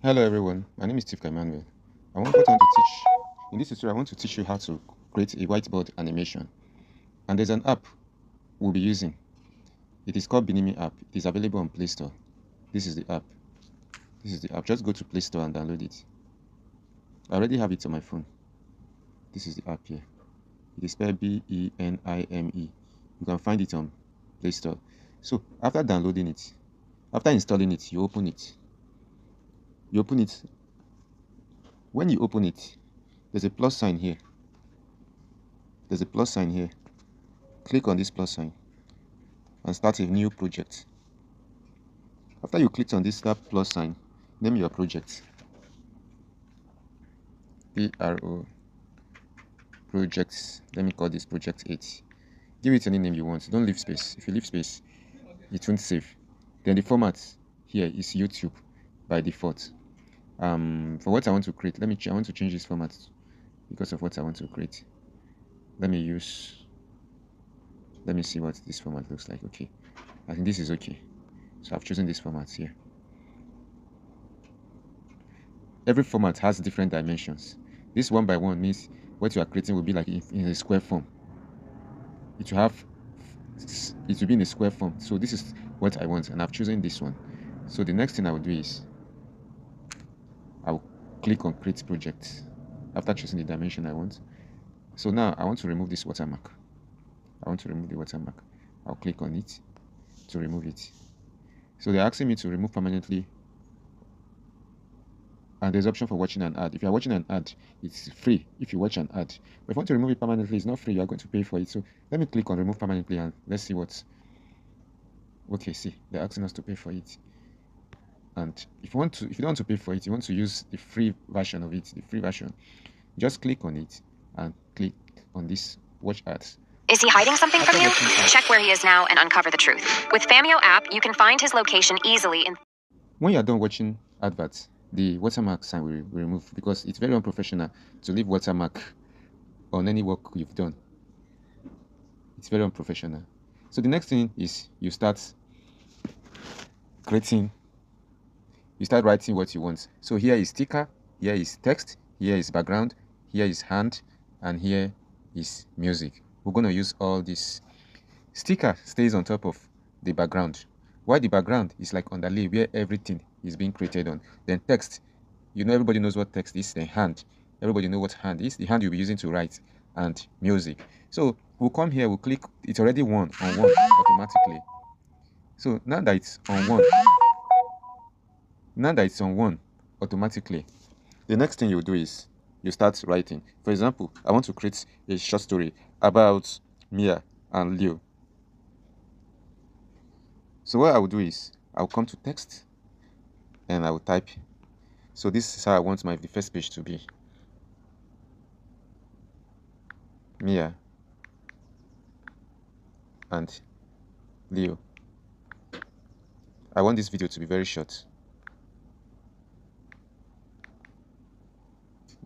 Hello everyone, my name is Steve Emmanuel. In this tutorial I want to teach you how to create a whiteboard animation. And there's an app we'll be using. It is called Binimi app. It is available on Play Store. This is the app. Just go to Play Store and download it. I already have it on my phone. This is the app here. It is spelled Benime. You can find it on Play Store. So after installing it, you open it. When you open it, there's a plus sign here. Click on this plus sign and start a new project. After you click on this plus sign, name your project. PRO projects. Let me call this project 8. Give it any name you want. Don't leave space. If you leave space, it won't save. Then the format here is YouTube by default. For what I want to create, I want to change this format because of what I want to create. Let me see what this format looks like. Okay, I think this is okay. So I've chosen this format here. Every format has different dimensions. This 1 by 1 means what you are creating will be like in a square form. It will be in a square form. So this is what I want, and I've chosen this one. So the next thing I will do is I will click on create project after choosing the dimension I want. So now I want to remove this watermark. I'll click on it to remove it. So they're asking me to remove permanently, and there's option for watching an ad. If you're watching an ad, it's free if you watch an ad. But if you want to remove it permanently, it's not free. You are going to pay for it. So let me click on remove permanently and let's see what's okay. See, they're asking us to pay for it. And if you don't want to pay for it, you want to use the free version of it, just click on it and click on this watch ads. Is he hiding something from you? Check where he is now and uncover the truth. With Famio app, you can find his location easily. When you're done watching adverts, the watermark sign will remove because it's very unprofessional to leave watermark on any work you've done. It's very unprofessional. So the next thing is you start writing what you want. So here is sticker, here is text, here is background, here is hand, and here is music. We're going to use all this. Sticker stays on top of the background, while the background is like underlay where everything is being created on. Then text, everybody knows what text is. Then hand, everybody knows what hand is. The hand you'll be using to write, and music. So we'll come here, we'll click. It's already on one automatically. So now that it's on one automatically, the next thing you do is you start writing. For example, I want to create a short story about Mia and Leo. So what I will do is I'll come to text and I will type. So this is how I want the first page to be. Mia and Leo. I want this video to be very short.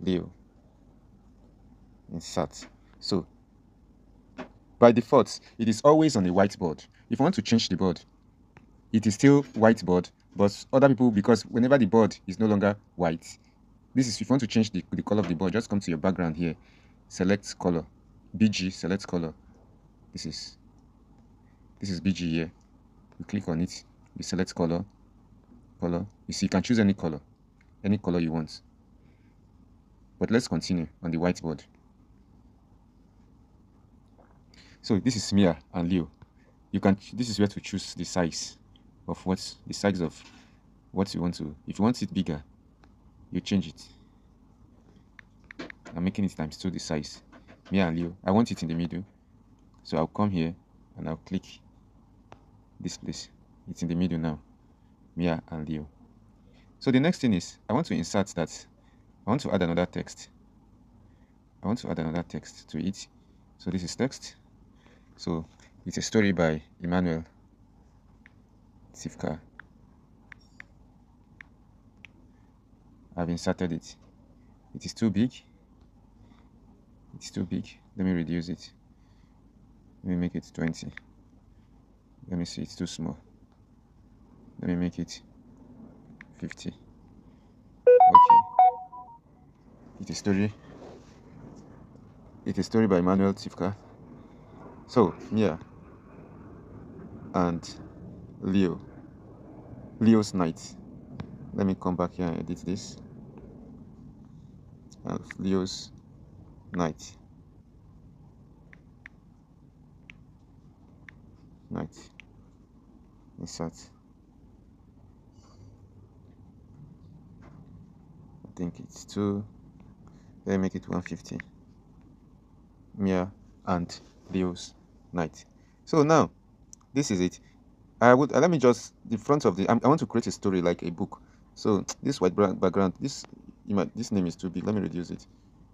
Leo. Insert. So by default, it is always on a whiteboard. If you want to change the board, it is still whiteboard, but other people, because whenever the board is no longer white, this is if you want to change the color of the board, just come to your background here, select color, BG, select color. This is BG here. You click on it, you select color. You see, you can choose any color you want. But let's continue on the whiteboard. So this is Mia and Leo. This is where to choose the size of what you want to. If you want it bigger, you change it. I'm making it ×2 the size. Mia and Leo. I want it in the middle. So I'll come here and I'll click this place. It's in the middle now. Mia and Leo. So the next thing is I want to insert that. I want to add another text. To it. So this is text. So it's a story by Emmanuel Sifka. I've inserted it. It is too big. Let me reduce it. Let me make it 20. Let me see, it's too small. Let me make it 50. It's a story. It's a story by Manuel Tifka. So Mia and Leo. Leo's Night. Let me come back here and edit this. And Leo's Night. Night. Insert. I think it's 2. Let me make it 150. Mia and Leo's Night. So now, this is it. I would let me just the front of the. I want to create a story like a book. So this white background, this name is too big. Let me reduce it.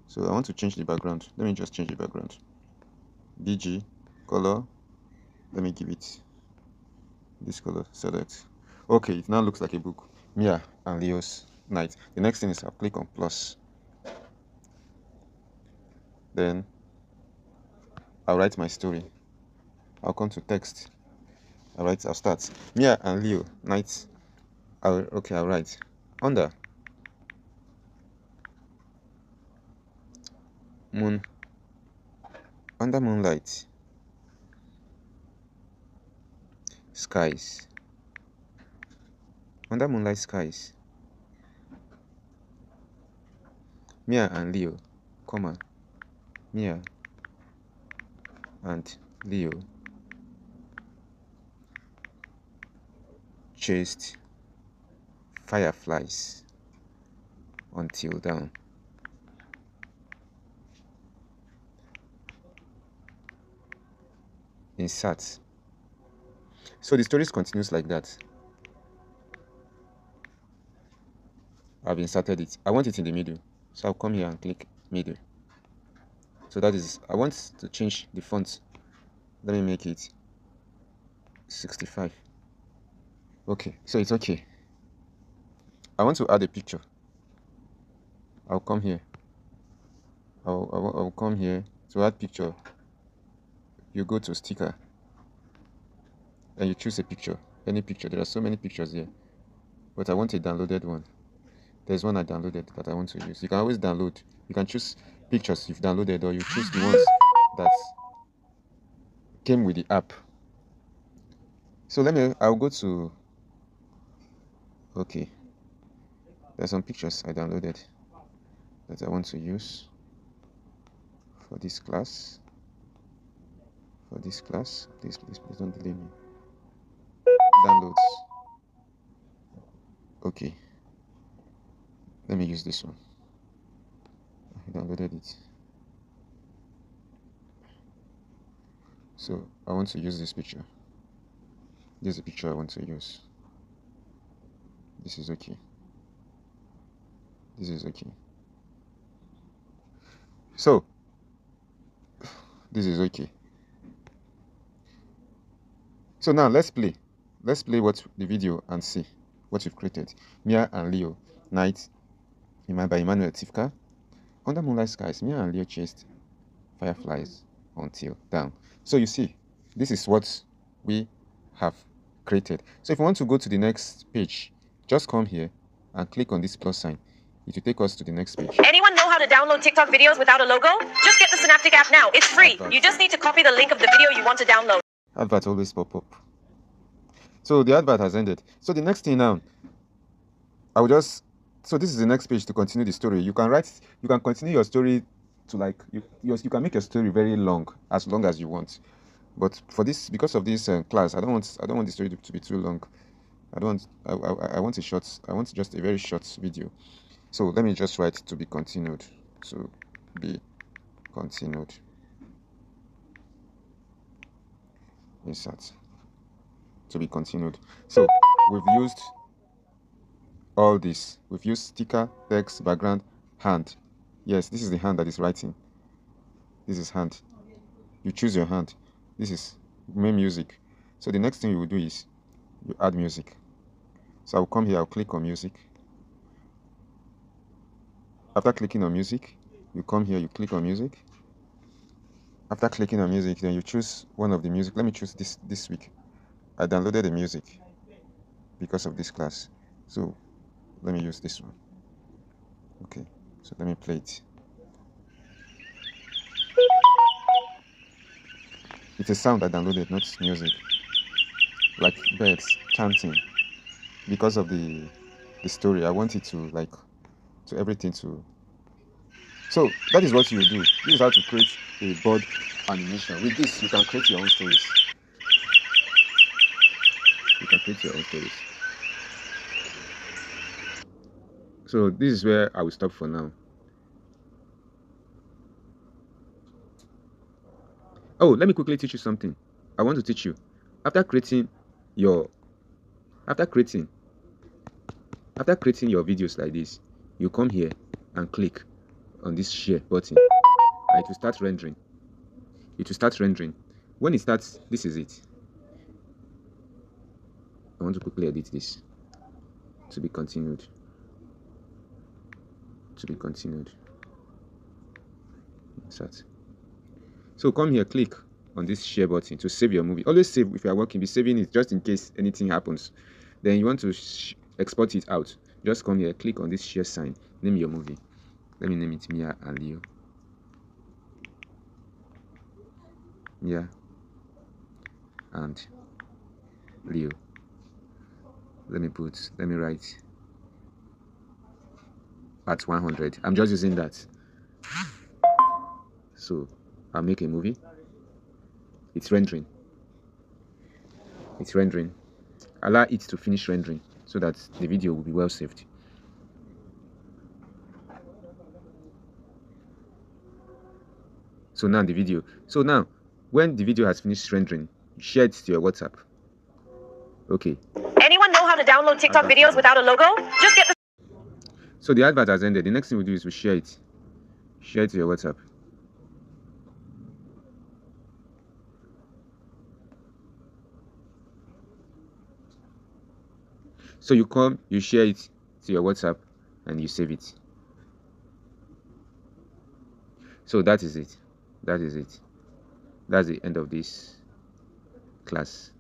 So I want to change the background. Let me just change the background. BG color. Let me give it this color. Select. Okay, it now looks like a book. Mia and Leo's Night. The next thing is I'll click on plus. Then I'll write my story. I'll come to text. I'll start. Mia and Leo Night. I'll write under moon, under moonlight, skies, under moonlight skies. Mia and Leo, comma, Mia and Leo chased fireflies until dawn. Insert. So the story continues like that. I've inserted it. I want it in the middle. So I'll come here and click middle. So that is, I want to change the font. Let me make it 65. Okay, so it's okay. I want to add a picture. I'll come here. I'll come here to add picture. You go to sticker and you choose a picture, any picture. There are so many pictures here, but I want a downloaded one. There's one I downloaded that I want to use. You can always download. You can choose pictures you've downloaded, or you choose the ones that came with the app. So I'll go to, okay, there's some pictures I downloaded that I want to use for this class. Please don't delay me. Downloads. Okay, let me use this one. I downloaded it. So I want to use this picture. This is the picture I want to use. This is okay. This is okay. So this is okay. So now let's play what the video and see what you've created. Mia and Leo Night by Emmanuel Tifka. Under moonlight skies, Mia and Leo chased fireflies until dawn. So you see, this is what we have created. So if you want to go to the next page, just come here and click on this plus sign. It will take us to the next page. Anyone know how to download TikTok videos without a logo? Just get the Synaptic app now. It's free. Advert. You just need to copy the link of the video you want to download. Advert always pop up. So the advert has ended. So the next thing now, so this is the next page to continue the story. You can continue your story to you can make your story very long as you want. But for this, because of this class, I don't want the story to be too long. I want just a very short video. So let me just write to be continued. To be continued. Insert. To be continued. So we've used all this. We've used sticker, text, background, hand. Yes, this is the hand that is writing. This is hand. You choose your hand. This is main music. So the next thing you will do is you add music. So I'll come here, I'll click on music. After clicking on music, you come here, you click on music. After clicking on music, then you choose one of the music. Let me choose this week. I downloaded the music because of this class. So let me use this one. Okay. So let me play it. It's a sound I downloaded, not music. Like birds chanting. Because of the story, I want it to like to everything to. So that is what you do. This is how to create a bird animation. With this, you can create your own stories. You can create your own stories. So this is where I will stop for now. Oh, let me quickly teach you something. I want to teach you. After creating your videos like this, you come here and click on this share button and it will start rendering. When it starts, this is it. I want to quickly edit this. To be continued. Start. So come here, click on this share button to save your movie. Always save. If you are working, be saving it just in case anything happens. Then you want to export it out. Just come here, click on this share sign, name your movie. Let me name it Mia and Leo. Mia and Leo. Let me write at 100. I'm just using that. So I'll make a movie. It's rendering. Allow it to finish rendering so that the video will be well saved. So now when the video has finished rendering, share it to your WhatsApp. Okay. Anyone know how to download TikTok videos without a logo? Just get the... So the advert has ended. The next thing we do is we share it. Share it to your WhatsApp. So you share it to your WhatsApp, and you save it. So that is it. That's the end of this class.